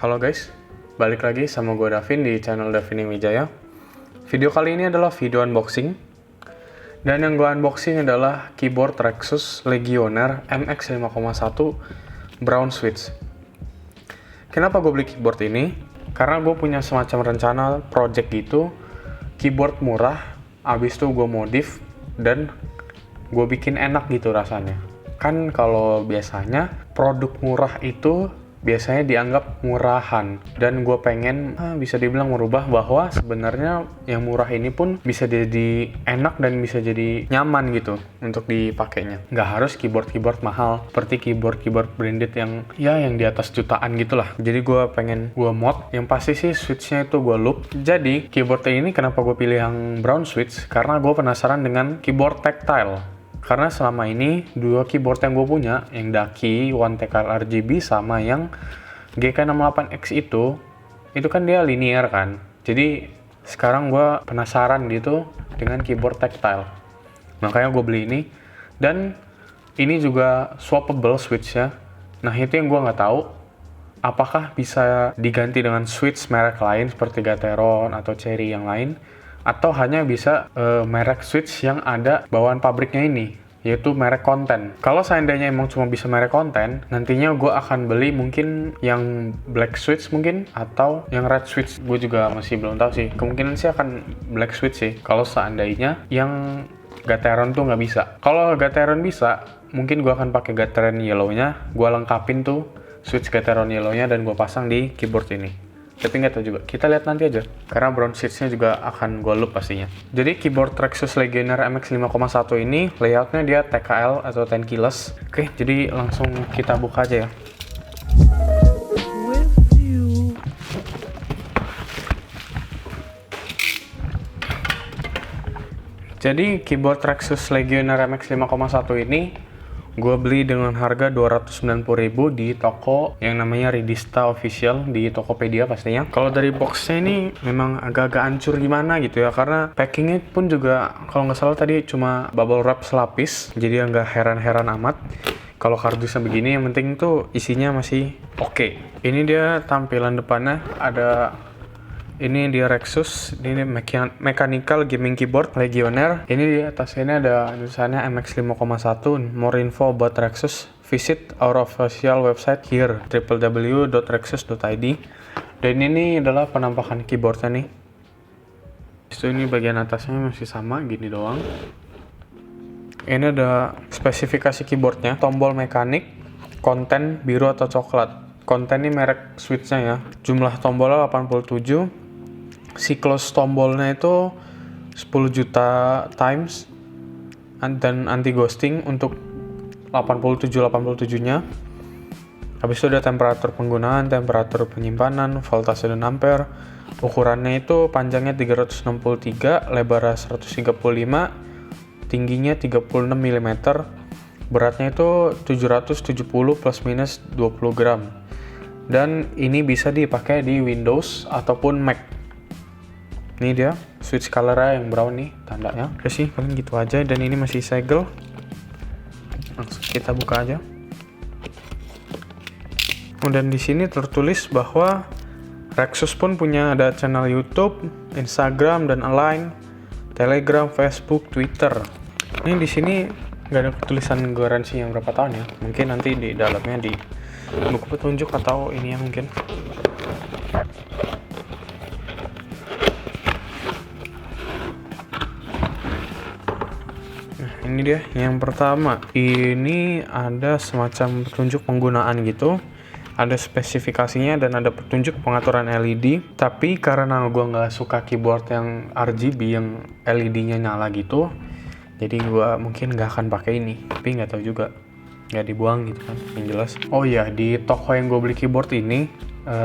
Halo guys, balik lagi sama gue Davin di channel Davin Wijaya. Video kali ini adalah video unboxing. Dan yang gue unboxing adalah keyboard Rexus Legionnaire MX 5,1 Brown Switch. Kenapa gue beli keyboard ini? Karena gue punya semacam rencana project gitu, keyboard murah, abis itu gue modif, dan gue bikin enak gitu rasanya. Kan kalau biasanya produk murah itu biasanya dianggap murahan, dan gue pengen bisa dibilang merubah bahwa sebenarnya yang murah ini pun bisa jadi enak dan bisa jadi nyaman gitu untuk dipakainya. Nggak harus keyboard mahal seperti keyboard branded yang di atas jutaan gitulah. Jadi gue pengen mod, yang pasti sih switchnya itu gue loop. Jadi keyboard ini kenapa gue pilih yang brown switch, karena gue penasaran dengan keyboard tactile. Karena selama ini dua keyboard yang gue punya, yang Daki One Tactile RGB sama yang GK68X itu kan dia linear kan. Jadi sekarang gue penasaran gitu dengan keyboard tactile. Makanya gue beli ini, dan ini juga swappable switch-nya. Nah itu yang gue nggak tahu, apakah bisa diganti dengan switch merek lain seperti Gateron atau Cherry yang lain, atau hanya bisa merek switch yang ada bawaan pabriknya ini, yaitu merek konten. Kalau seandainya emang cuma bisa merek konten, nantinya gue akan beli mungkin yang black switch mungkin, atau yang red switch. Gue juga masih belum tahu sih, kemungkinan sih akan black switch sih, kalau seandainya yang Gateron tuh nggak bisa. Kalau Gateron bisa, mungkin gue akan pakai Gateron yellow-nya, gue lengkapin tuh switch Gateron yellow-nya dan gue pasang di keyboard ini. Tapi nggak tahu juga, kita lihat nanti aja, karena brown switch-nya juga akan gue loop pastinya. Jadi keyboard Rexus Legionnaire MX 5,1 ini layoutnya dia TKL atau 10 keyless. Oke, jadi langsung kita buka aja ya. Jadi keyboard Rexus Legionnaire MX 5,1 ini gue beli dengan harga 290.000 di toko yang namanya Ridista Official, di Tokopedia pastinya. Kalau dari boxnya ini memang agak-agak hancur gimana gitu ya, karena packingnya pun juga kalau nggak salah tadi cuma bubble wrap selapis, jadi nggak heran-heran amat. Kalau kardusnya begini, yang penting tuh isinya masih oke. Ini dia tampilan depannya, ini dia Rexus, ini mechanical gaming keyboard Legionnaire. Ini di atasnya ada tulisannya MX 5,1. More info about Rexus, visit our official website here, www.rexus.id. Dan ini adalah penampakan keyboardnya nih. So, ini bagian atasnya masih sama gini doang. Ini ada spesifikasi keyboardnya, tombol mekanik, konten biru atau coklat. Konten ini merek switchnya ya. Jumlah tombolnya 87. Siklus tombolnya itu 10 juta times, dan anti ghosting untuk 87-nya. Habis itu ada temperatur penggunaan, temperatur penyimpanan, voltase dan ampere. Ukurannya itu panjangnya 363, lebarnya 135, tingginya 36 mm. Beratnya itu 770 plus minus 20 gram. Dan ini bisa dipakai di Windows ataupun Mac. Ini dia switch color-nya yang brown nih tandanya. Oke sih, paling gitu aja, dan ini masih segel. Langsung kita buka aja. Dan di sini tertulis bahwa Rexus pun punya ada channel YouTube, Instagram dan Line, Telegram, Facebook, Twitter. Ini di sini nggak ada tulisan garansi yang berapa tahun ya. Mungkin nanti di dalamnya di buku petunjuk atau ini ya mungkin. Ini dia yang pertama. Ini ada semacam petunjuk penggunaan gitu, ada spesifikasinya dan ada petunjuk pengaturan LED. Tapi karena gue nggak suka keyboard yang RGB yang LED-nya nyala gitu, jadi gue mungkin nggak akan pakai ini. Tapi nggak tahu juga, nggak dibuang gitu kan, yang jelas. Oh iya, di toko yang gue beli keyboard ini,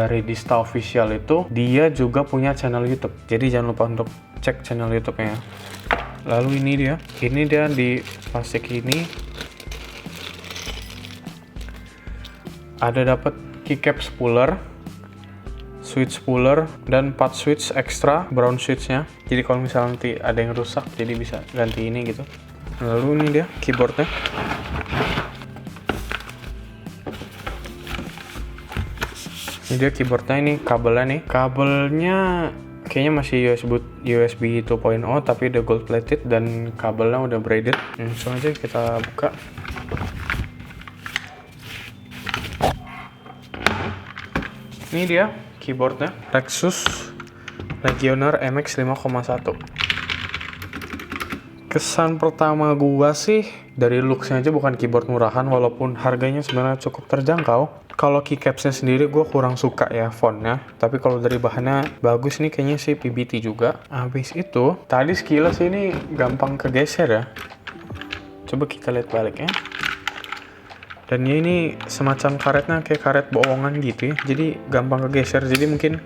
Ridista Official itu, dia juga punya channel YouTube. Jadi jangan lupa untuk cek channel YouTube-nya. Lalu ini dia di plastik ini ada dapat keycap spooler, switch spooler, dan 4 switch ekstra brown switch-nya. Jadi kalau misalnya nanti ada yang rusak, jadi bisa ganti ini gitu. Lalu ini dia keyboardnya. Ini dia keyboardnya, ini kabelnya nih. Kabelnya kayaknya masih USB 2.0 tapi udah gold plated dan kabelnya udah braided. Langsung aja kita buka. Ini dia keyboardnya, Rexus Legionnaire MX 5,1. Kesan pertama gua sih dari looksnya aja bukan keyboard murahan, walaupun harganya sebenarnya cukup terjangkau. Kalau keycapsnya sendiri gue kurang suka ya fontnya, tapi kalau dari bahannya bagus nih, kayaknya sih PBT juga. Habis itu tadi sekilas ini gampang kegeser ya, coba kita lihat balik ya. Dan ini semacam karetnya kayak karet bohongan gitu ya, jadi gampang kegeser. Jadi mungkin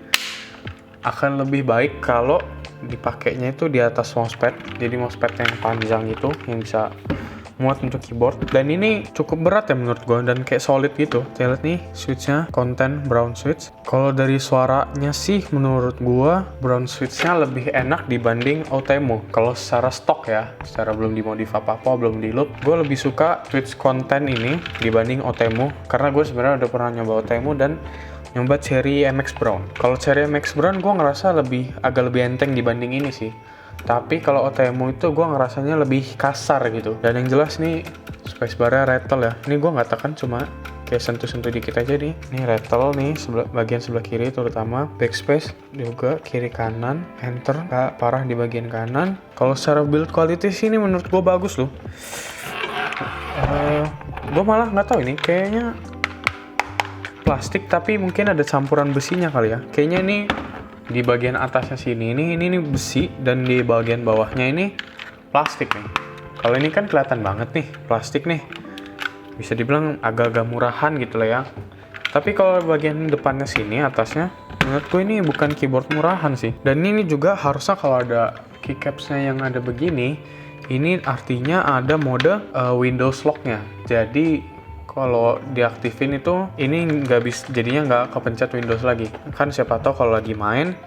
akan lebih baik kalau dipakainya itu di atas mousepad, jadi mousepad yang panjang gitu yang bisa muat untuk keyboard. Dan ini cukup berat ya menurut gue, dan kayak solid gitu. Kita lihat nih switchnya, konten brown switch. Kalau dari suaranya sih menurut gue brown switchnya lebih enak dibanding Outemu. Kalau secara stok ya, secara belum dimodif apa-apa, belum di loop, gue lebih suka switch konten ini dibanding Outemu, karena gue sebenarnya udah pernah nyoba Outemu dan nyoba Cherry MX Brown. Kalau Cherry MX Brown gue ngerasa agak lebih enteng dibanding ini sih. Tapi kalau Outemu itu gue ngerasanya lebih kasar gitu. Dan yang jelas nih spacebar-nya rattle ya. Ini gue nggak tekan, cuma kayak sentuh-sentuh dikit aja nih. Ini rattle nih bagian sebelah kiri terutama. Backspace juga kiri kanan. Enter nggak parah di bagian kanan. Kalau secara build quality sih ini menurut gue bagus loh. Gue malah nggak tahu ini kayaknya plastik tapi mungkin ada campuran besinya kali ya. Kayaknya ini di bagian atasnya sini ini besi dan di bagian bawahnya ini plastik nih. Kalau ini kan kelihatan banget nih plastik nih. Bisa dibilang agak-agak murahan gitu lah ya. Tapi kalau bagian depannya sini atasnya, menurutku ini bukan keyboard murahan sih. Dan ini juga harusnya kalau ada keycapsnya yang ada begini, ini artinya ada mode Windows lock-nya. Jadi kalau diaktifin itu ini jadinya nggak kepencet Windows lagi. Kan siapa tahu kalau lagi main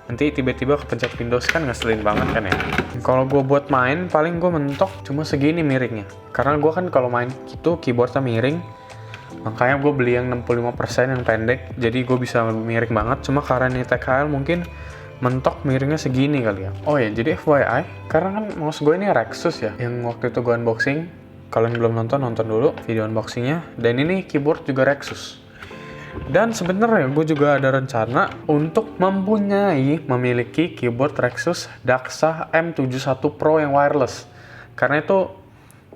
nanti tiba-tiba kepencet Windows, kan ngeselin banget kan ya. Kalau gue buat main paling gue mentok cuma segini miringnya, karena gue kan kalau main gitu keyboardnya miring, makanya gue beli yang 65% yang pendek, jadi gue bisa miring banget. Cuma karena ini TKL mungkin mentok miringnya segini kali ya. Oh ya, jadi FYI, karena kan mouse gue ini Rexus ya, yang waktu itu gue unboxing. Kalian belum nonton dulu video unboxingnya. Dan ini keyboard juga Rexus. Dan sebenarnya gue juga ada rencana untuk memiliki keyboard Rexus Daxa M71 Pro yang wireless. Karena itu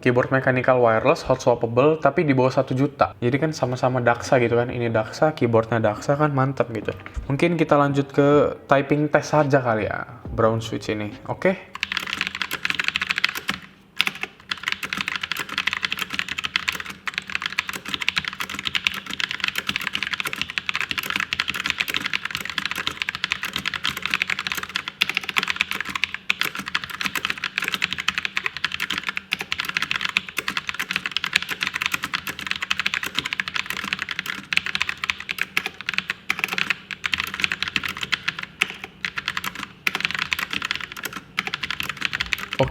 keyboard mechanical wireless, hot swappable, tapi di bawah 1 juta. Jadi kan sama-sama Daxa gitu kan. Ini Daxa, keyboardnya Daxa kan mantap gitu. Mungkin kita lanjut ke typing test saja kali ya, brown switch ini. Oke?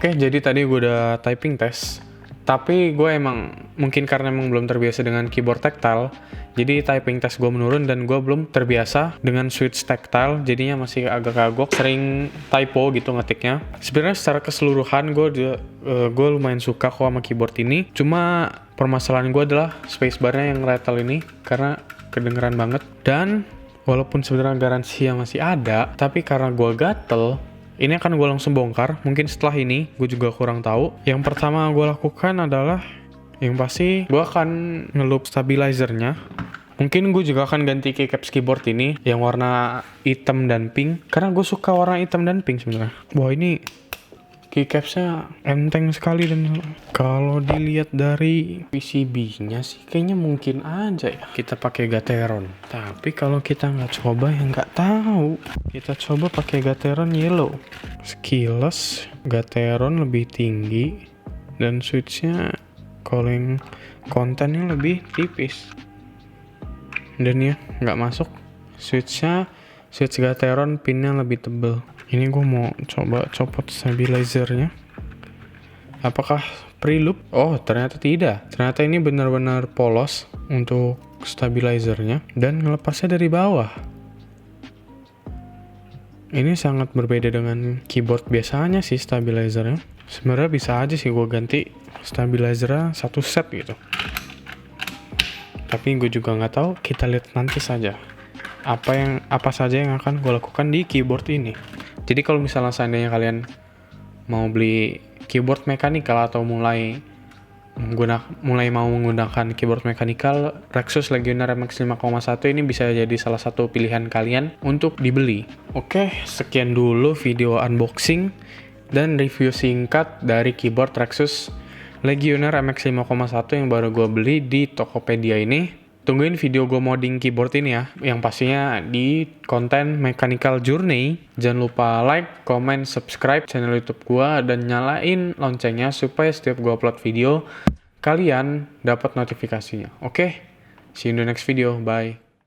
Oke, jadi tadi gue udah typing test, tapi gue mungkin karena belum terbiasa dengan keyboard tactile, jadi typing test gue menurun dan gue belum terbiasa dengan switch tactile, jadinya masih agak kagok, sering typo gitu ngetiknya. Sebenarnya secara keseluruhan gue lumayan suka kok sama keyboard ini, cuma permasalahan gue adalah spacebar-nya yang rattle ini, karena kedengeran banget. Dan walaupun sebenarnya garansi yang masih ada, tapi karena gue gatel, ini akan gue langsung bongkar. Mungkin setelah ini, gue juga kurang tahu. Yang pertama gue lakukan adalah, yang pasti gue akan ngeloop stabilizernya. Mungkin gue juga akan ganti keycaps keyboard ini yang warna hitam dan pink, karena gue suka warna hitam dan pink sebenarnya. Wah, ini keycapsnya enteng sekali, dan kalau dilihat dari PCB-nya sih kayaknya mungkin aja ya kita pakai Gateron. Tapi kalau kita nggak coba ya nggak tahu. Kita coba pakai Gateron yellow. Sekilas Gateron lebih tinggi dan switch-nya kalau yang kontennya lebih tipis. Dan ya nggak masuk. Switch Gateron pinnya lebih tebal. Ini gue mau coba copot stabilizernya. Apakah pre-loop? Oh, ternyata tidak. Ternyata ini benar-benar polos untuk stabilizernya dan ngelepasnya dari bawah. Ini sangat berbeda dengan keyboard biasanya sih stabilizernya. Sebenarnya bisa aja sih gue ganti stabilizernya satu set gitu. Tapi gue juga nggak tahu, kita lihat nanti saja. Apa saja yang akan gue lakukan di keyboard ini. Jadi kalau misalnya seandainya kalian mau beli keyboard mekanikal atau mulai mau menggunakan keyboard mekanikal, Rexus Legionnaire MX 5,1 ini bisa jadi salah satu pilihan kalian untuk dibeli. Oke, sekian dulu video unboxing dan review singkat dari keyboard Rexus Legionnaire MX 5,1 yang baru gue beli di Tokopedia ini. Tungguin video gue modding keyboard ini ya, yang pastinya di konten Mechanical Journey. Jangan lupa like, comment, subscribe channel YouTube gue, dan nyalain loncengnya supaya setiap gue upload video, kalian dapat notifikasinya. Oke, see you in the next video, bye.